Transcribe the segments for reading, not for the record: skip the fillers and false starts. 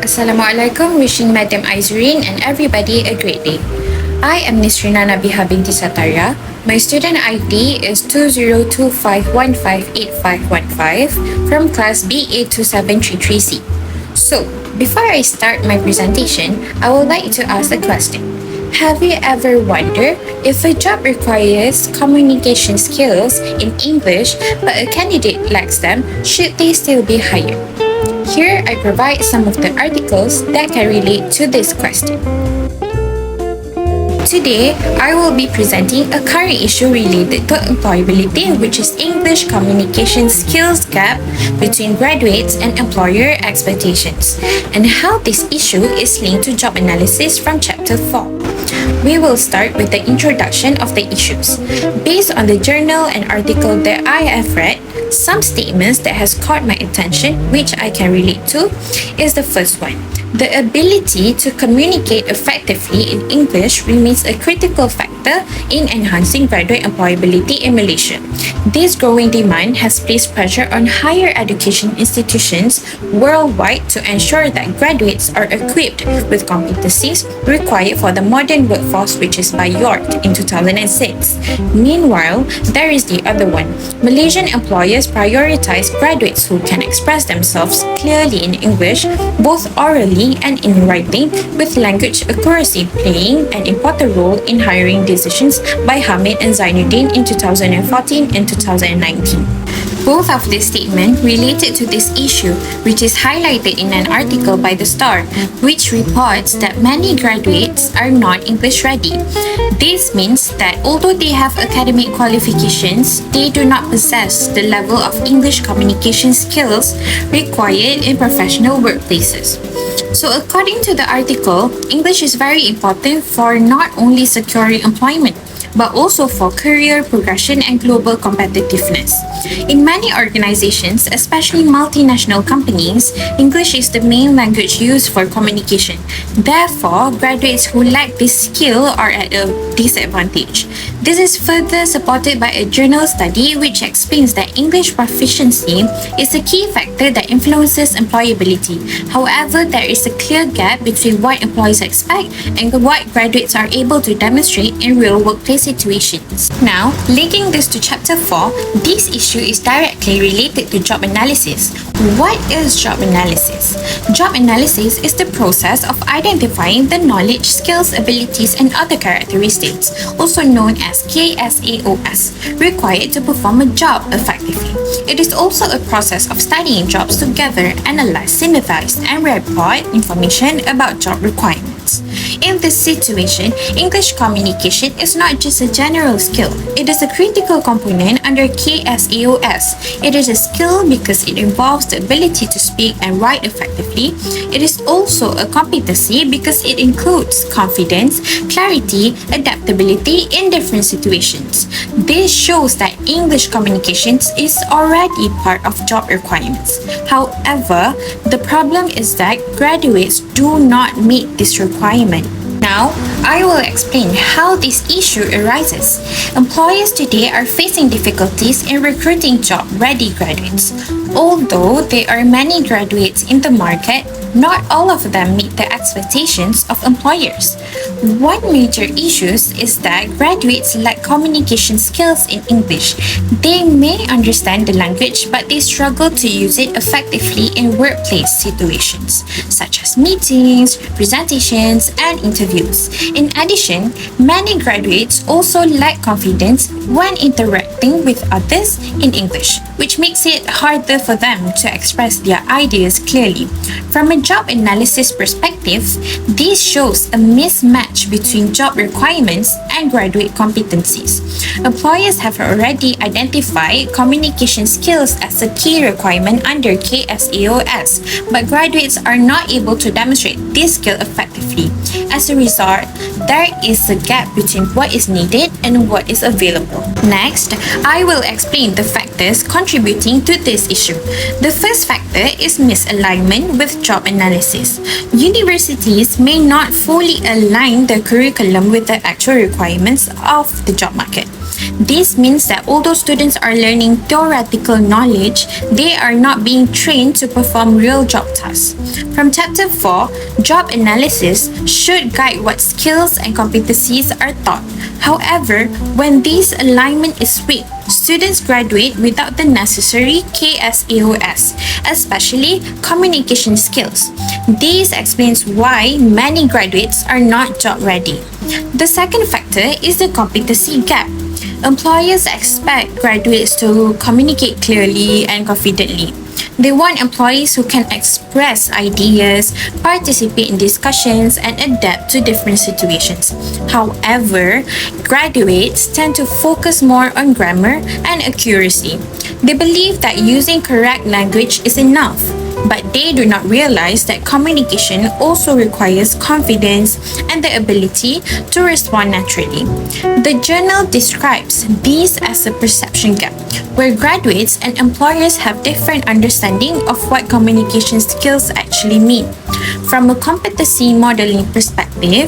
Assalamualaikum, wishing Madam Izrin and everybody a great day. I am NISRINA NABIHAH binti SATARIAH. My student ID is 2025158515 from class BA2733C. So, before I start my presentation, I would like to ask a question. Have you ever wondered if a job requires communication skills in English but a candidate lacks them, should they still be hired? Here I provide some of the articles that can relate to this question. Today, I will be presenting a current issue related to employability, which is English communication skills gap between graduates and employer expectations, and how this issue is linked to job analysis from Chapter 4. We will start with the introduction of the issues. Based on the journal and article that I have read, some statements that has caught my attention, which I can relate to, is the first one. The ability to communicate effectively in English remains a critical factor in enhancing graduate employability in Malaysia. This growing demand has placed pressure on higher education institutions worldwide to ensure that graduates are equipped with competencies required for the modern workforce, which is by York in 2006. Meanwhile, there is the other one. Malaysian employers prioritize graduates who can express themselves clearly in English, both orally and in writing, with language accuracy playing an important role in hiring decisions by Hamid and Zainuddin in 2014 and 2019. Both of these statements related to this issue, which is highlighted in an article by The Star, which reports that many graduates are not English ready. This means that although they have academic qualifications, they do not possess the level of English communication skills required in professional workplaces. So according to the article, English is very important for not only securing employment, but also for career progression and global competitiveness. In many organizations, especially multinational companies, English is the main language used for communication. Therefore, graduates who lack this skill are at a disadvantage. This is further supported by a journal study which explains that English proficiency is a key factor that influences employability. However, there is a clear gap between what employees expect and what graduates are able to demonstrate in real workplace situations. Now, linking this to Chapter 4, this issue is directly related to job analysis. What is job analysis? Job analysis is the process of identifying the knowledge, skills, abilities, and other characteristics, also known as KSAOS, required to perform a job effectively. It is also a process of studying jobs to gather, analyze, synthesize, and report information about job requirements. In this situation, English communication is not just a general skill. It is a critical component under KSAOS. It is a skill because it involves the ability to speak and write effectively. It is also a competency because it includes confidence, clarity, adaptability in different situations. This shows that English communications is already part of job requirements. However, the problem is that graduates do not meet this requirement. Now, I will explain how this issue arises. Employers today are facing difficulties in recruiting job-ready graduates. Although there are many graduates in the market, not all of them meet the expectations of employers. One major issue is that graduates lack communication skills in English. They may understand the language, but they struggle to use it effectively in workplace situations, such as meetings, presentations, and interviews. In addition, many graduates also lack confidence when interacting with others in English, which makes it harder for them to express their ideas clearly. From a job analysis perspective, this shows a mismatch between job requirements and graduate competencies. Employers have already identified communication skills as a key requirement under KSAOS, but graduates are not able to demonstrate this skill effectively. As a result, there is a gap between what is needed and what is available. Next, I will explain the factors contributing to this issue. The first factor is misalignment with job analysis. Universities may not fully align the curriculum with the actual requirements of the job market. This means that although students are learning theoretical knowledge, they are not being trained to perform real job tasks. From Chapter 4, job analysis should guide what skills and competencies are taught. However, when this alignment is weak, students graduate without the necessary KSAOS, especially communication skills. This explains why many graduates are not job ready. The second factor is the competency gap. Employers expect graduates to communicate clearly and confidently. They want employees who can express ideas, participate in discussions, and adapt to different situations. However, graduates tend to focus more on grammar and accuracy. They believe that using correct language is enough, but they do not realize that communication also requires confidence and the ability to respond naturally. The journal describes this as a perception gap, where graduates and employers have different understanding of what communication skills actually mean. From a competency modeling perspective,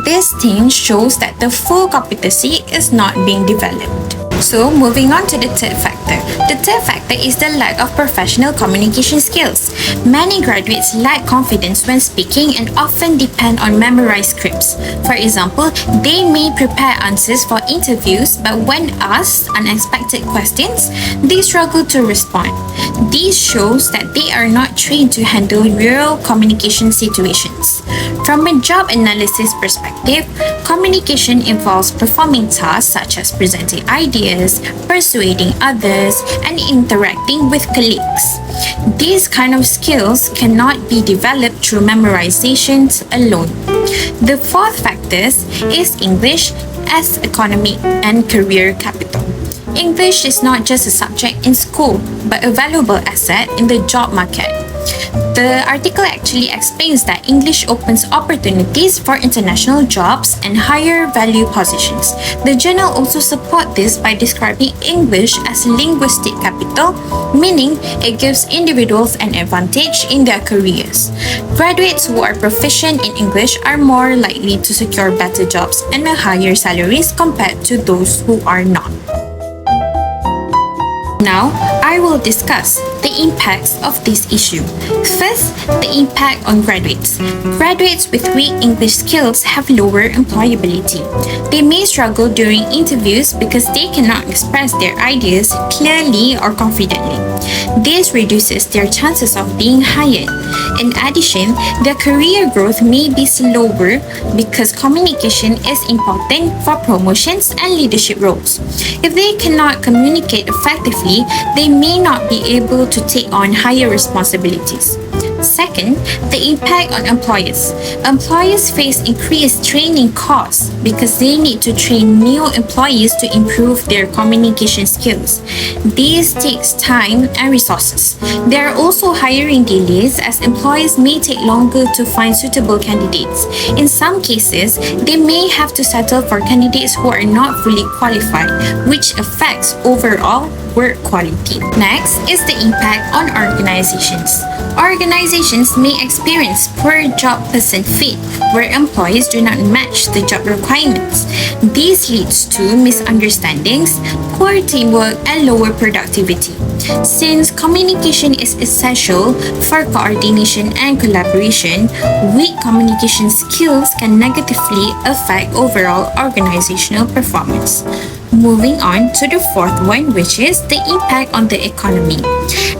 this thing shows that the full competency is not being developed. So, moving on to the third factor. The third factor is the lack of professional communication skills. Many graduates lack confidence when speaking and often depend on memorized scripts. For example, they may prepare answers for interviews, but when asked unexpected questions, they struggle to respond. This shows that they are not trained to handle real communication situations. From a job analysis perspective, communication involves performing tasks such as presenting ideas, persuading others, and interacting with colleagues. These kind of skills cannot be developed through memorizations alone. The fourth factor is English as economic and career capital. English is not just a subject in school, but a valuable asset in the job market. The article actually explains that English opens opportunities for international jobs and higher value positions. The journal also supports this by describing English as linguistic capital, meaning it gives individuals an advantage in their careers. Graduates who are proficient in English are more likely to secure better jobs and higher salaries compared to those who are not. Now, I will discuss the impacts of this issue. First, the impact on graduates. Graduates with weak English skills have lower employability. They may struggle during interviews because they cannot express their ideas clearly or confidently. This reduces their chances of being hired. In addition, their career growth may be slower because communication is important for promotions and leadership roles. If they cannot communicate effectively, they may not be able to take on higher responsibilities. Second, the impact on employers. Employers face increased training costs because they need to train new employees to improve their communication skills. This takes time and resources. There are also hiring delays as employers may take longer to find suitable candidates. In some cases, they may have to settle for candidates who are not fully qualified, which affects overall work quality. Next is the impact on organizations. Organizations may experience poor job person fit, where employees do not match the job requirements. This leads to misunderstandings, poor teamwork, and lower productivity. Since communication is essential for coordination and collaboration, weak communication skills can negatively affect overall organizational performance. Moving on to the fourth one, which is the impact on the economy.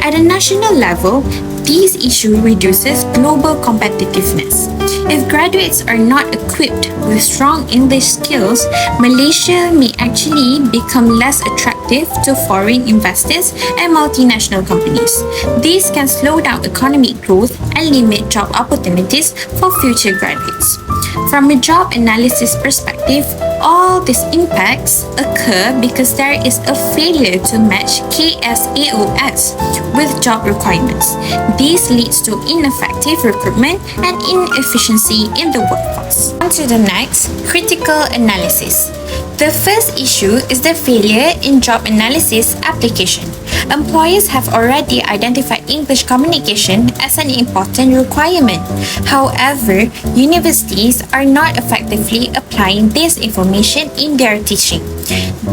At a national level, this issue reduces global competitiveness. If graduates are not equipped with strong English skills, Malaysia may actually become less attractive to foreign investors and multinational companies. This can slow down economic growth and limit job opportunities for future graduates. From a job analysis perspective, all these impacts occur because there is a failure to match KSAOS with job requirements. This leads to ineffective recruitment and inefficiency in the workforce. On to the next, critical analysis. The first issue is the failure in job analysis application. Employers have already identified English communication as an important requirement. However, universities are not effectively applying this information in their teaching.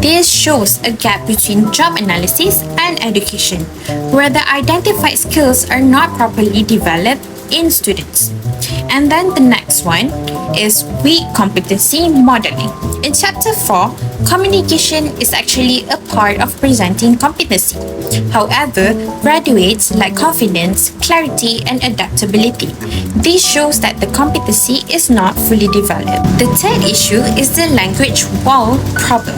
This shows a gap between job analysis and education, where the identified skills are not properly developed in students. And then the next one is weak competency modeling. In chapter 4, communication is actually a part of presenting competency. However, graduates lack confidence, clarity, and adaptability. This shows that the competency is not fully developed. The third issue is the language wall problem.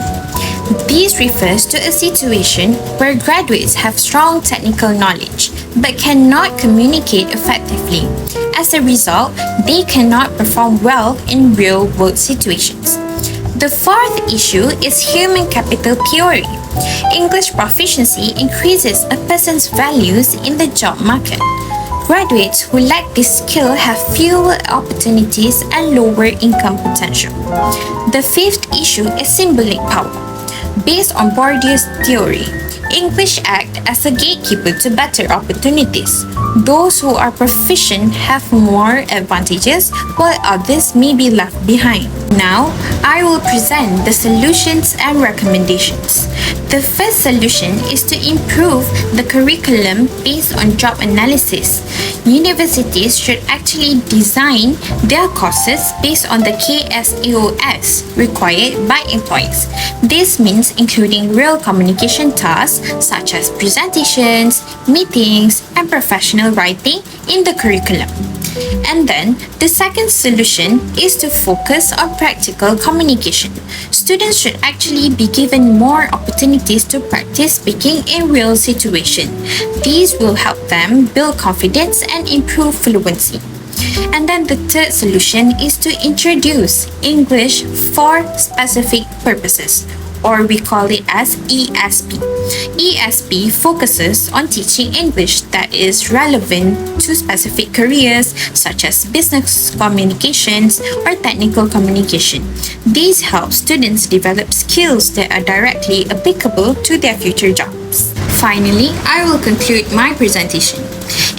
This refers to a situation where graduates have strong technical knowledge but cannot communicate effectively. As a result, they cannot perform well in real-world situations. The fourth issue is human capital theory. English proficiency increases a person's values in the job market. Graduates who lack this skill have fewer opportunities and lower income potential. The fifth issue is symbolic power. Based on Bourdieu's theory, English act as a gatekeeper to better opportunities. Those who are proficient have more advantages, while others may be left behind. Now, I will present the solutions and recommendations. The first solution is to improve the curriculum based on job analysis. Universities should actually design their courses based on the KSAOS required by employers. This means including real communication tasks such as presentations, meetings, and professional writing in the curriculum. And then, the second solution is to focus on practical communication. Students should actually be given more opportunities to practice speaking in real situations. These will help them build confidence and improve fluency. And then the third solution is to introduce English for specific purposes, or we call it as ESP. ESP focuses on teaching English that is relevant to specific careers such as business communications or technical communication. These help students develop skills that are directly applicable to their future jobs. Finally, I will conclude my presentation.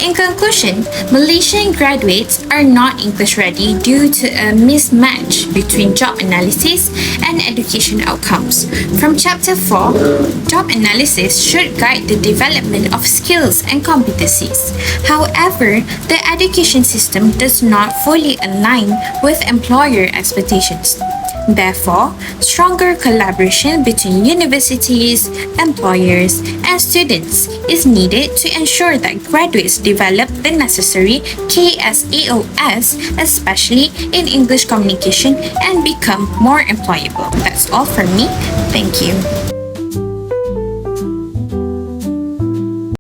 In conclusion, Malaysian graduates are not English ready due to a mismatch between job analysis and education outcomes. From Chapter 4, job analysis should guide the development of skills and competencies. However, the education system does not fully align with employer expectations. Therefore, stronger collaboration between universities, employers, and students is needed to ensure that graduates develop the necessary KSAOS, especially in English communication, and become more employable. That's all from me. Thank you.